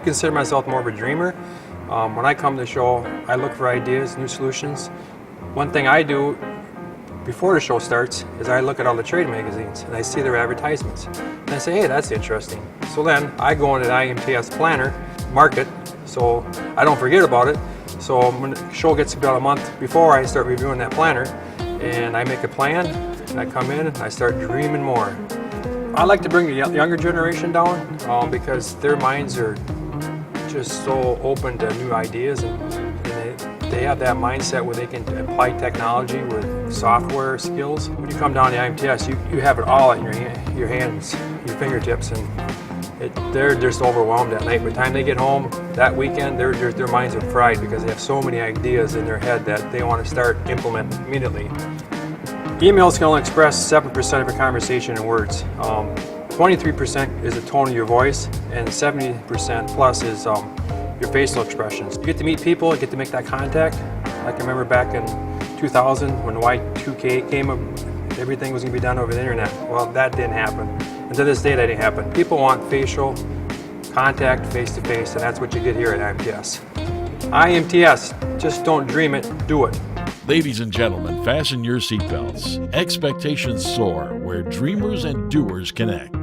consider myself more of a dreamer. When I come to the show, I look for ideas, new solutions. One thing I do before the show starts is I look at all the trade magazines and I see their advertisements. And I say, hey, that's interesting. So then I go into the IMTS planner, mark it, so I don't forget about it. So when the show gets about a month before, I start reviewing that planner and I make a plan and I come in and I start dreaming more. I like to bring the younger generation down because their minds are just so open to new ideas, and they have that mindset where they can apply technology with software skills. When you come down to IMTS, you have it all at your hands, your fingertips, and they're just overwhelmed at night. By the time they get home that weekend, their minds are fried because they have so many ideas in their head that they want to start implementing immediately. Emails can only express 7% of your conversation in words. 23% is the tone of your voice, and 70% plus is your facial expressions. You get to meet people, you get to make that contact. I can remember back in 2000 when Y2K came up, everything was going to be done over the internet. Well, that didn't happen. And to this day, that didn't happen. People want facial contact, face-to-face, and that's what you get here at IMTS. IMTS, just don't dream it, do it. Ladies and gentlemen, fasten your seatbelts. Expectations soar where dreamers and doers connect.